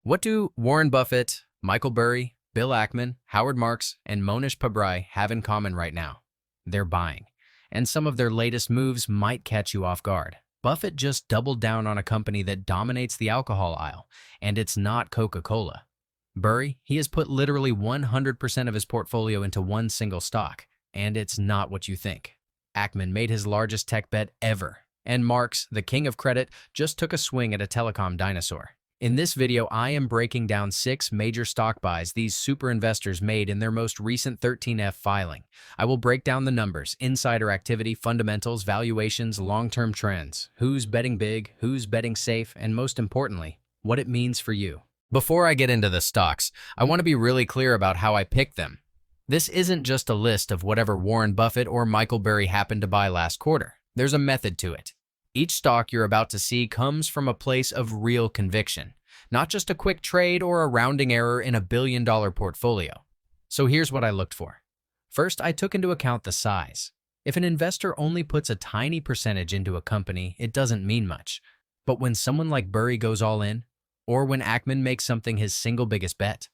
What do Warren Buffett, Michael Burry, Bill Ackman, Howard Marks, and Monish Pabrai have in common right now? They're buying, and some of their latest moves might catch you off guard. Buffett just doubled down on a company that dominates the alcohol aisle, and it's not Coca-Cola. Burry, he has put literally 100% of his portfolio into one single stock, and it's not what you think. Ackman made his largest tech bet ever, and Marks, the king of credit, just took a swing at a telecom dinosaur. In this video, I am breaking down 6 major stock buys these super investors made in their most recent 13F filing. I will break down the numbers, insider activity, fundamentals, valuations, long-term trends, who's betting big, who's betting safe, and most importantly, what it means for you. Before I get into the stocks, I want to be really clear about how I picked them. This isn't just a list of whatever Warren Buffett or Michael Burry happened to buy last quarter. There's a method to it. Each stock you're about to see comes from a place of real conviction, not just a quick trade or a rounding error in a billion-dollar portfolio. So here's what I looked for. First, I took into account the size. If an investor only puts a tiny percentage into a company, it doesn't mean much. But when someone like Burry goes all in, or when Ackman makes something his single biggest bet,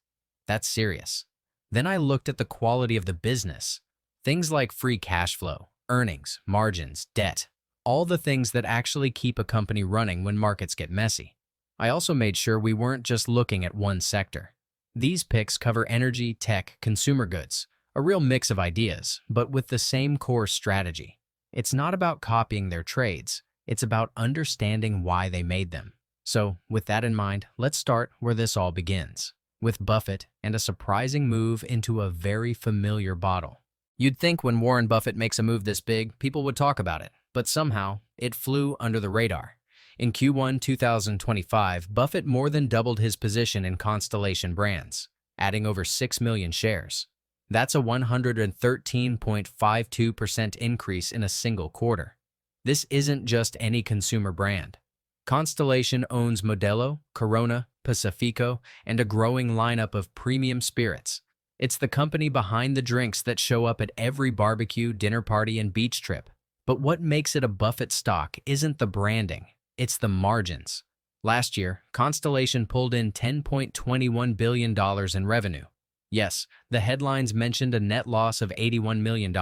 that's serious. Then I looked at the quality of the business. Things like free cash flow, earnings, margins, debt. All the things that actually keep a company running when markets get messy. I also made sure we weren't just looking at one sector. These picks cover energy, tech, consumer goods, a real mix of ideas, but with the same core strategy. It's not about copying their trades, it's about understanding why they made them. So, with that in mind, let's start where this all begins, with Buffett and a surprising move into a very familiar bottle. You'd think when Warren Buffett makes a move this big, people would talk about it. But somehow, it flew under the radar. In Q1 2025, Buffett more than doubled his position in Constellation Brands, adding over 6 million shares. That's a 113.52% increase in a single quarter. This isn't just any consumer brand. Constellation owns Modelo, Corona, Pacifico, and a growing lineup of premium spirits. It's the company behind the drinks that show up at every barbecue, dinner party, and beach trip. But what makes it a Buffett stock isn't the branding, it's the margins. Last year, Constellation pulled in $10.21 billion in revenue. Yes, the headlines mentioned a net loss of $81 million,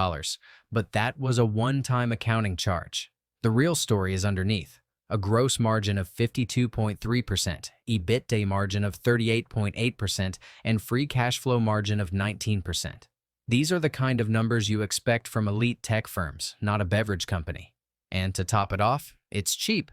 but that was a one-time accounting charge. The real story is underneath. A gross margin of 52.3%, EBITDA margin of 38.8%, and free cash flow margin of 19%. These are the kind of numbers you expect from elite tech firms, not a beverage company. And to top it off, it's cheap.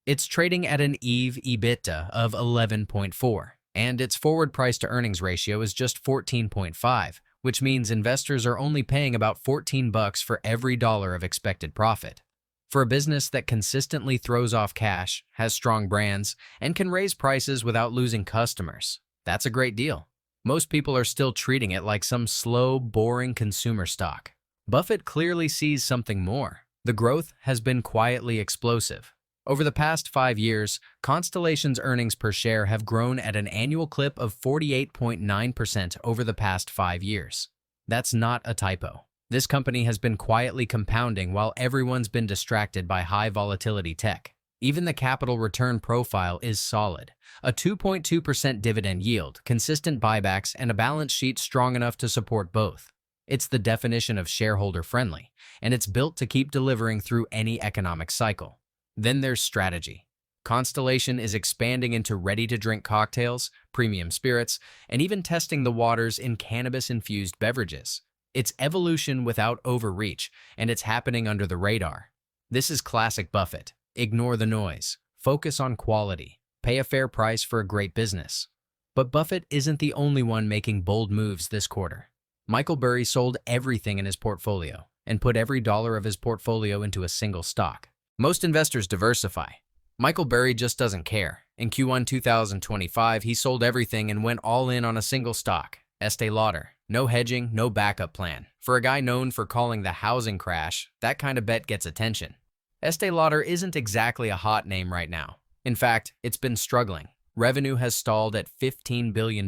It's trading at an EV/EBITDA of 11.4, and its forward price-to-earnings ratio is just 14.5, which means investors are only paying about $14 for every dollar of expected profit. For a business that consistently throws off cash, has strong brands, and can raise prices without losing customers, that's a great deal. Most people are still treating it like some slow, boring consumer stock. Buffett clearly sees something more. The growth has been quietly explosive. Over the past 5 years, Constellation's earnings per share have grown at an annual clip of 48.9% over the past 5 years. That's not a typo. This company has been quietly compounding while everyone's been distracted by high volatility tech. Even the capital return profile is solid. A 2.2% dividend yield, consistent buybacks, and a balance sheet strong enough to support both. It's the definition of shareholder-friendly, and it's built to keep delivering through any economic cycle. Then there's strategy. Constellation is expanding into ready-to-drink cocktails, premium spirits, and even testing the waters in cannabis-infused beverages. It's evolution without overreach, and it's happening under the radar. This is classic Buffett. Ignore the noise. Focus on quality. Pay a fair price for a great business. But Buffett isn't the only one making bold moves this quarter. Michael Burry sold everything in his portfolio and put every dollar of his portfolio into a single stock. Most investors diversify. Michael Burry just doesn't care. In Q1 2025, he sold everything and went all in on a single stock, Este Lauder. No hedging, no backup plan. For a guy known for calling the housing crash, that kind of bet gets attention. Este Lauder isn't exactly a hot name right now. In fact, it's been struggling. Revenue has stalled at $15 billion,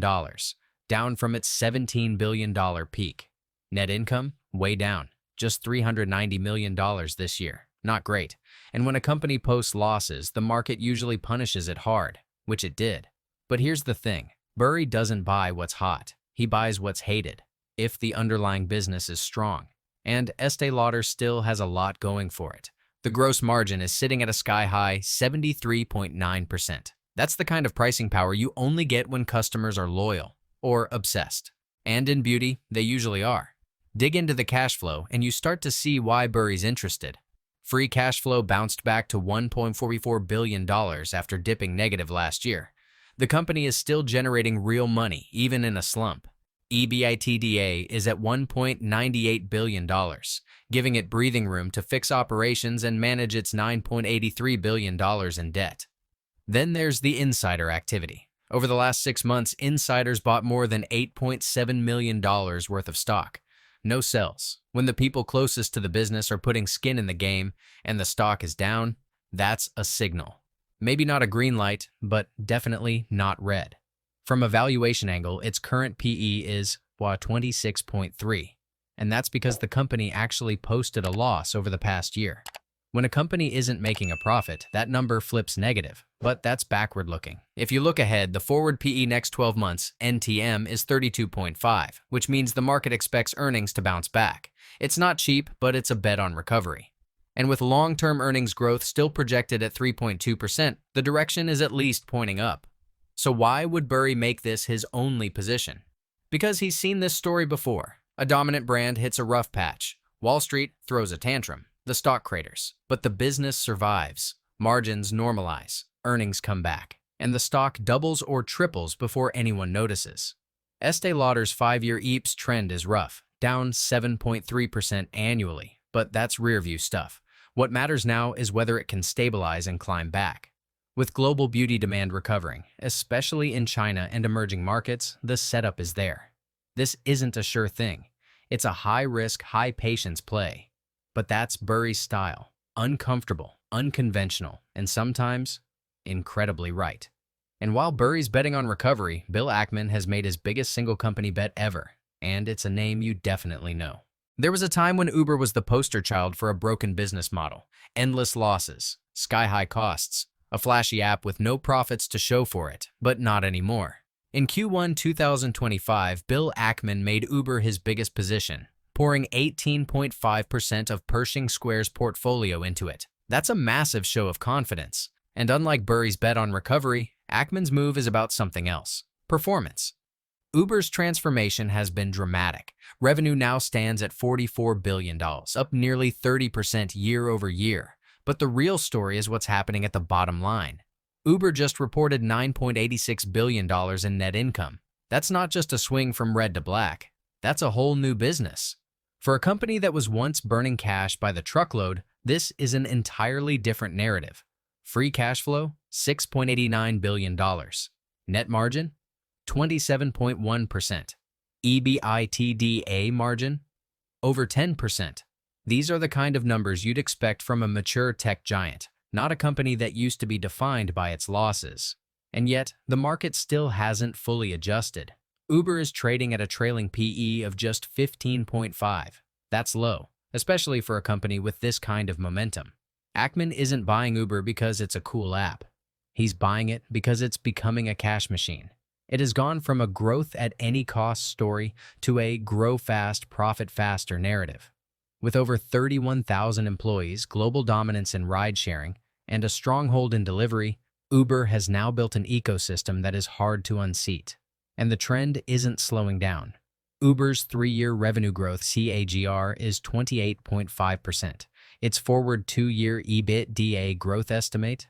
down from its $17 billion peak. Net income, way down, just $390 million this year. Not great. And when a company posts losses, the market usually punishes it hard, which it did. But here's the thing. Burry doesn't buy what's hot. He buys what's hated, if the underlying business is strong. And Este Lauder still has a lot going for it. The gross margin is sitting at a sky-high 73.9%. That's the kind of pricing power you only get when customers are loyal or obsessed. And in beauty, they usually are. Dig into the cash flow and you start to see why Burry's interested. Free cash flow bounced back to $1.44 billion after dipping negative last year. The company is still generating real money, even in a slump. EBITDA is at $1.98 billion, giving it breathing room to fix operations and manage its $9.83 billion in debt. Then there's the insider activity. Over the last 6 months, insiders bought more than $8.7 million worth of stock. No sells. When the people closest to the business are putting skin in the game and the stock is down, that's a signal. Maybe not a green light, but definitely not red. From a valuation angle, its current PE is 26.3, and that's because the company actually posted a loss over the past year. When a company isn't making a profit, that number flips negative, but that's backward-looking. If you look ahead, the forward PE next 12 months, NTM, is 32.5, which means the market expects earnings to bounce back. It's not cheap, but it's a bet on recovery. And with long-term earnings growth still projected at 3.2%, the direction is at least pointing up. So why would Burry make this his only position? Because he's seen this story before. A dominant brand hits a rough patch. Wall Street throws a tantrum. The stock craters. But the business survives. Margins normalize. Earnings come back. And the stock doubles or triples before anyone notices. Este Lauder's 5-year EPS trend is rough, down 7.3% annually. But that's rearview stuff. What matters now is whether it can stabilize and climb back. With global beauty demand recovering, especially in China and emerging markets, the setup is there. This isn't a sure thing. It's a high-risk, high-patience play. But that's Burry's style. Uncomfortable, unconventional, and sometimes incredibly right. And while Burry's betting on recovery, Bill Ackman has made his biggest single company bet ever, and it's a name you definitely know. There was a time when Uber was the poster child for a broken business model. Endless losses, sky-high costs, a flashy app with no profits to show for it, but not anymore. In Q1 2025, Bill Ackman made Uber his biggest position, pouring 18.5% of Pershing Square's portfolio into it. That's a massive show of confidence. And unlike Burry's bet on recovery, Ackman's move is about something else: performance. Uber's transformation has been dramatic. Revenue now stands at $44 billion, up nearly 30% year over year. But the real story is what's happening at the bottom line. Uber just reported $9.86 billion in net income. That's not just a swing from red to black. That's a whole new business. For a company that was once burning cash by the truckload, this is an entirely different narrative. Free cash flow, $6.89 billion. Net margin, 27.1%. EBITDA margin, over 10%. These are the kind of numbers you'd expect from a mature tech giant, not a company that used to be defined by its losses. And yet, the market still hasn't fully adjusted. Uber is trading at a trailing PE of just 15.5. That's low, especially for a company with this kind of momentum. Ackman isn't buying Uber because it's a cool app. He's buying it because it's becoming a cash machine. It has gone from a growth-at-any-cost story to a grow-fast, profit-faster narrative. With over 31,000 employees, global dominance in ride-sharing, and a stronghold in delivery, Uber has now built an ecosystem that is hard to unseat. And the trend isn't slowing down. Uber's 3-year revenue growth CAGR is 28.5%. Its forward 2-year EBITDA growth estimate,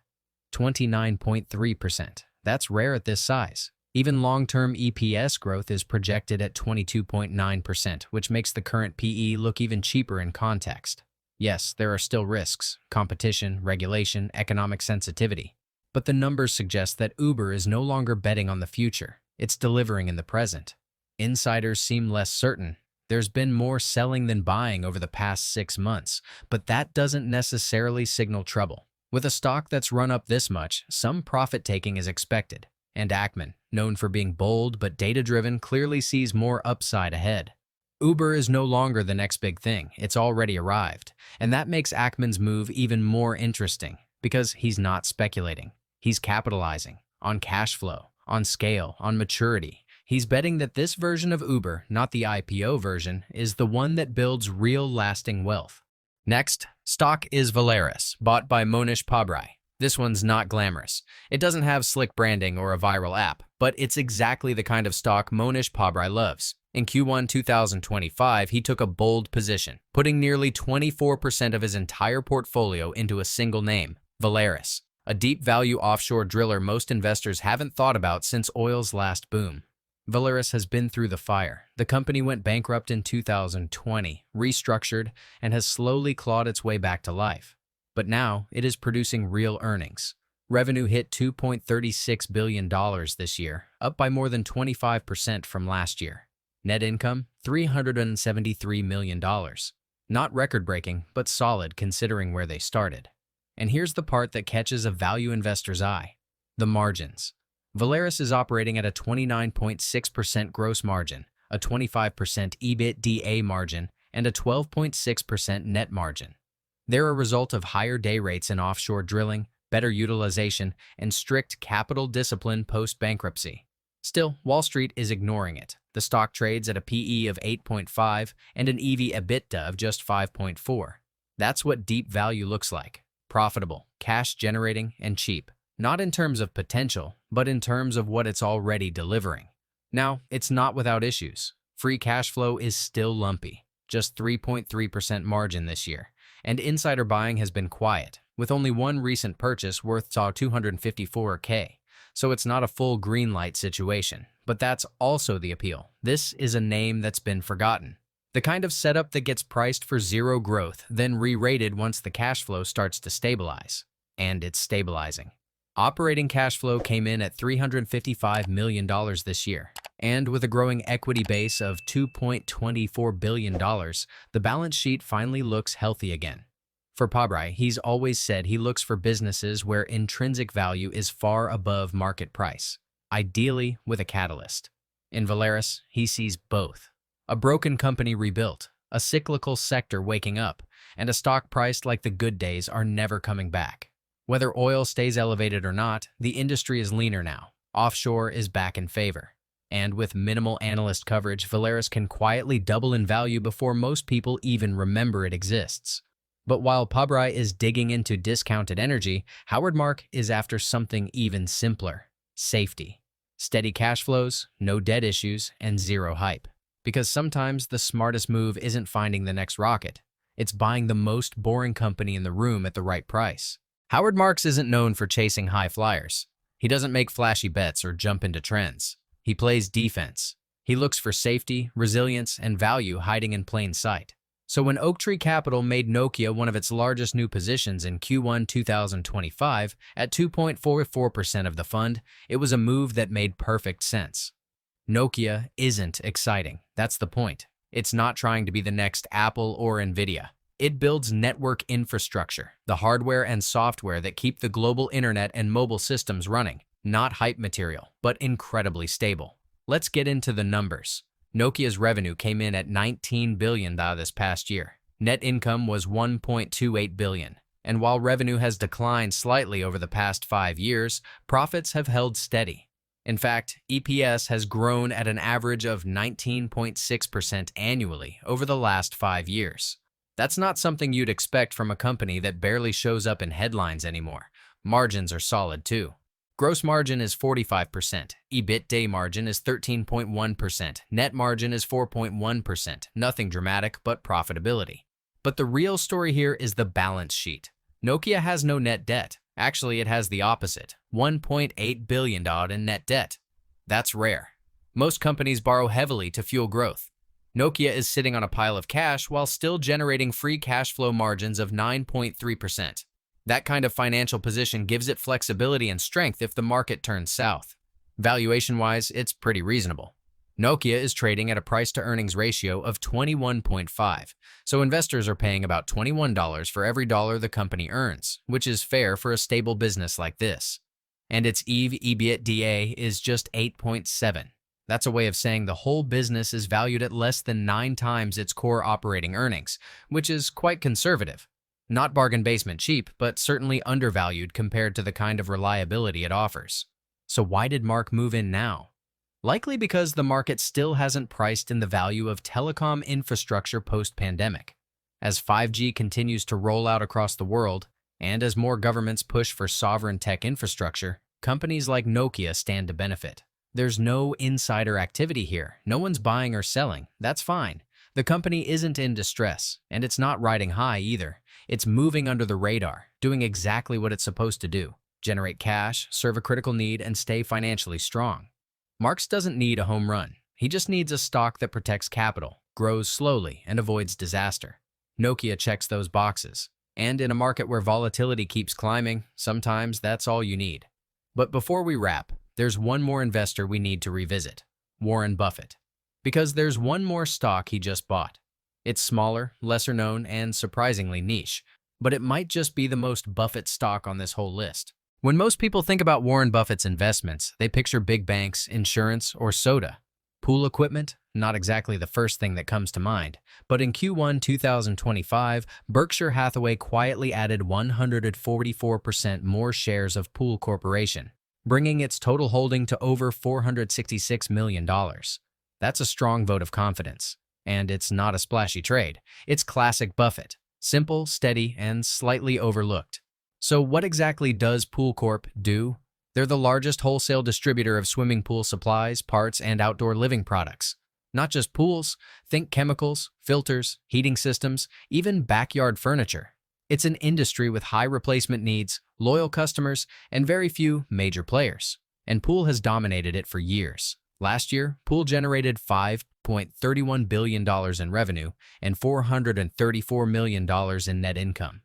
29.3%. That's rare at this size. Even long-term EPS growth is projected at 22.9%, which makes the current PE look even cheaper in context. Yes, there are still risks: competition, regulation, economic sensitivity. But the numbers suggest that Uber is no longer betting on the future. It's delivering in the present. Insiders seem less certain. There's been more selling than buying over the past 6 months, but that doesn't necessarily signal trouble. With a stock that's run up this much, some profit-taking is expected. And Ackman, known for being bold but data-driven, clearly sees more upside ahead. Uber is no longer the next big thing. It's already arrived. And that makes Ackman's move even more interesting, because he's not speculating. He's capitalizing on cash flow, on scale, on maturity. He's betting that this version of Uber, not the IPO version, is the one that builds real lasting wealth. Next, stock is Valeris, bought by Monish Pabrai. This one's not glamorous. It doesn't have slick branding or a viral app, but it's exactly the kind of stock Monish Pabrai loves. In Q1 2025, he took a bold position, putting nearly 24% of his entire portfolio into a single name, Valeris, a deep value offshore driller most investors haven't thought about since oil's last boom. Valeris has been through the fire. The company went bankrupt in 2020, restructured, and has slowly clawed its way back to life. But now, it is producing real earnings. Revenue hit $2.36 billion this year, up by more than 25% from last year. Net income, $373 million. Not record-breaking, but solid considering where they started. And here's the part that catches a value investor's eye: the margins. Valeris is operating at a 29.6% gross margin, a 25% EBITDA margin, and a 12.6% net margin. They're a result of higher day rates in offshore drilling, better utilization, and strict capital discipline post-bankruptcy. Still, Wall Street is ignoring it. The stock trades at a PE of 8.5 and an EV/EBITDA of just 5.4. That's what deep value looks like: profitable, cash-generating, and cheap. Not in terms of potential, but in terms of what it's already delivering. Now, it's not without issues. Free cash flow is still lumpy, just 3.3% margin this year, and insider buying has been quiet, with only one recent purchase worth $254K. So it's not a full green light situation, but that's also the appeal. This is a name that's been forgotten. The kind of setup that gets priced for zero growth, then re-rated once the cash flow starts to stabilize. And it's stabilizing. Operating cash flow came in at $355 million this year, and with a growing equity base of $2.24 billion, the balance sheet finally looks healthy again. For Pabrai, he's always said he looks for businesses where intrinsic value is far above market price, ideally with a catalyst. In Valeris, he sees both: a broken company rebuilt, a cyclical sector waking up, and a stock priced like the good days are never coming back. Whether oil stays elevated or not, the industry is leaner now. Offshore is back in favor. And with minimal analyst coverage, Valeris can quietly double in value before most people even remember it exists. But while Pabrai is digging into discounted energy, Howard Mark is after something even simpler: safety. Steady cash flows, no debt issues, and zero hype. Because sometimes the smartest move isn't finding the next rocket. It's buying the most boring company in the room at the right price. Howard Marks isn't known for chasing high flyers. He doesn't make flashy bets or jump into trends. He plays defense. He looks for safety, resilience, and value hiding in plain sight. So when Oaktree Capital made Nokia one of its largest new positions in Q1 2025 at 2.44% of the fund, it was a move that made perfect sense. Nokia isn't exciting. That's the point. It's not trying to be the next Apple or Nvidia. It builds network infrastructure, the hardware and software that keep the global internet and mobile systems running. Not hype material, but incredibly stable. Let's get into the numbers. Nokia's revenue came in at $19 billion this past year. Net income was $1.28 billion. And while revenue has declined slightly over the past 5 years, profits have held steady. In fact, EPS has grown at an average of 19.6% annually over the last 5 years. That's not something you'd expect from a company that barely shows up in headlines anymore. Margins are solid too. Gross margin is 45%, EBITDA margin is 13.1%, net margin is 4.1%, nothing dramatic but profitability. But the real story here is the balance sheet. Nokia has no net debt. Actually, it has the opposite: $1.8 billion in net debt. That's rare. Most companies borrow heavily to fuel growth. Nokia is sitting on a pile of cash while still generating free cash flow margins of 9.3%. That kind of financial position gives it flexibility and strength if the market turns south. Valuation-wise, it's pretty reasonable. Nokia is trading at a price-to-earnings ratio of 21.5, so investors are paying about $21 for every dollar the company earns, which is fair for a stable business like this. And its EV/EBITDA is just 8.7. That's a way of saying the whole business is valued at less than 9 times its core operating earnings, which is quite conservative. Not bargain basement cheap, but certainly undervalued compared to the kind of reliability it offers. So why did Mark move in now? Likely because the market still hasn't priced in the value of telecom infrastructure post-pandemic. As 5G continues to roll out across the world, and as more governments push for sovereign tech infrastructure, companies like Nokia stand to benefit. There's no insider activity here. No one's buying or selling. That's fine. The company isn't in distress, and it's not riding high either. It's moving under the radar, doing exactly what it's supposed to do: generate cash, serve a critical need, and stay financially strong. Marx doesn't need a home run. He just needs a stock that protects capital, grows slowly, and avoids disaster. Nokia checks those boxes. And in a market where volatility keeps climbing, sometimes that's all you need. But before we wrap, there's one more investor we need to revisit: Warren Buffett. Because there's one more stock he just bought. It's smaller, lesser known, and surprisingly niche, but it might just be the most Buffett stock on this whole list. When most people think about Warren Buffett's investments, they picture big banks, insurance, or soda. Pool equipment? Not exactly the first thing that comes to mind. But in Q1 2025, Berkshire Hathaway quietly added 144% more shares of Pool Corporation, bringing its total holding to over $466 million. That's a strong vote of confidence. And it's not a splashy trade. It's classic Buffett. Simple, steady, and slightly overlooked. So what exactly does Pool Corp do? They're the largest wholesale distributor of swimming pool supplies, parts, and outdoor living products. Not just pools, think chemicals, filters, heating systems, even backyard furniture. It's an industry with high replacement needs, loyal customers, and very few major players. And Pool has dominated it for years. Last year, Pool generated $5.31 billion in revenue and $434 million in net income.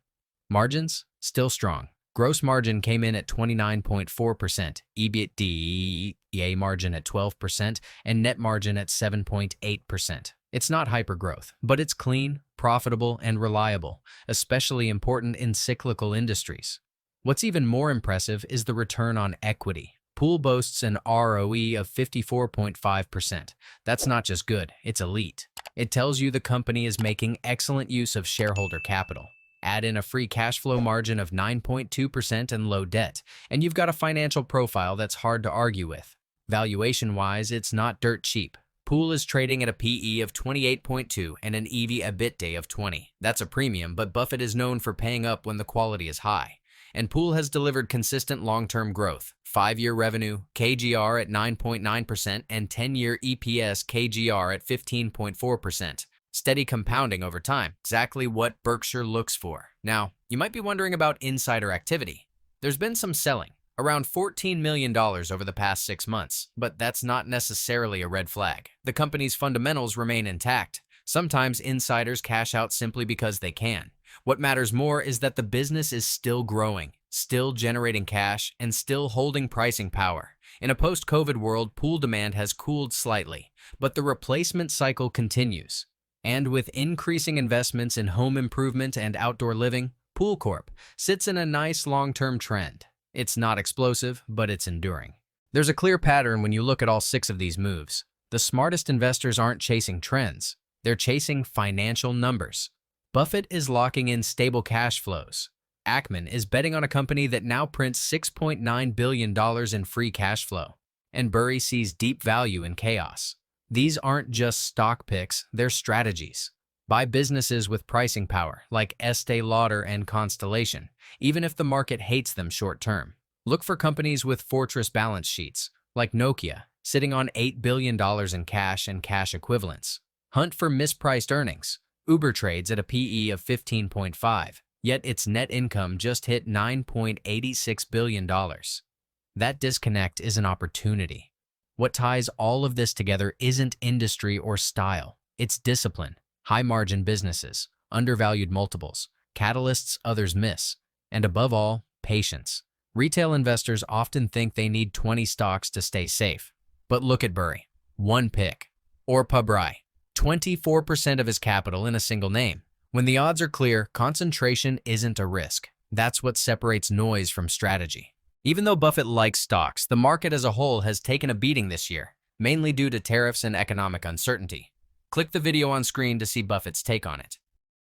Margins? Still strong. Gross margin came in at 29.4%, EBITDA margin at 12%, and net margin at 7.8%. It's not hypergrowth, but it's clean, profitable, and reliable, especially important in cyclical industries. What's even more impressive is the return on equity. Pool boasts an ROE of 54.5%. That's not just good, it's elite. It tells you the company is making excellent use of shareholder capital. Add in a free cash flow margin of 9.2% and low debt, and you've got a financial profile that's hard to argue with. Valuation-wise, it's not dirt cheap. Pool is trading at a PE of 28.2 and an EV/EBITDA of 20. That's a premium, but Buffett is known for paying up when the quality is high. And Pool has delivered consistent long-term growth. 5-year revenue KGR at 9.9% and 10-year EPS KGR at 15.4%. Steady compounding over time, exactly what Berkshire looks for. Now, you might be wondering about insider activity. There's been some selling, around $14 million over the past 6 months, but that's not necessarily a red flag. The company's fundamentals remain intact. Sometimes insiders cash out simply because they can. What matters more is that the business is still growing, still generating cash, and still holding pricing power. In a post-COVID world, pool demand has cooled slightly, but the replacement cycle continues. And with increasing investments in home improvement and outdoor living, Pool Corp sits in a nice long-term trend. It's not explosive, but it's enduring. There's a clear pattern when you look at all 6 of these moves. The smartest investors aren't chasing trends. They're chasing financial numbers. Buffett is locking in stable cash flows. Ackman is betting on a company that now prints $6.9 billion in free cash flow. And Burry sees deep value in chaos. These aren't just stock picks, they're strategies. Buy businesses with pricing power, like Este Lauder and Constellation, even if the market hates them short term. Look for companies with fortress balance sheets, like Nokia, sitting on $8 billion in cash and cash equivalents. Hunt for mispriced earnings. Uber trades at a PE of 15.5, yet its net income just hit $9.86 billion. That disconnect is an opportunity. What ties all of this together isn't industry or style, it's discipline, high-margin businesses, undervalued multiples, catalysts others miss, and above all, patience. Retail investors often think they need 20 stocks to stay safe. But look at Burry. 1 pick. Or Pabrai. 24% of his capital in a single name. When the odds are clear, concentration isn't a risk. That's what separates noise from strategy. Even though Buffett likes stocks, the market as a whole has taken a beating this year, mainly due to tariffs and economic uncertainty. Click the video on screen to see Buffett's take on it.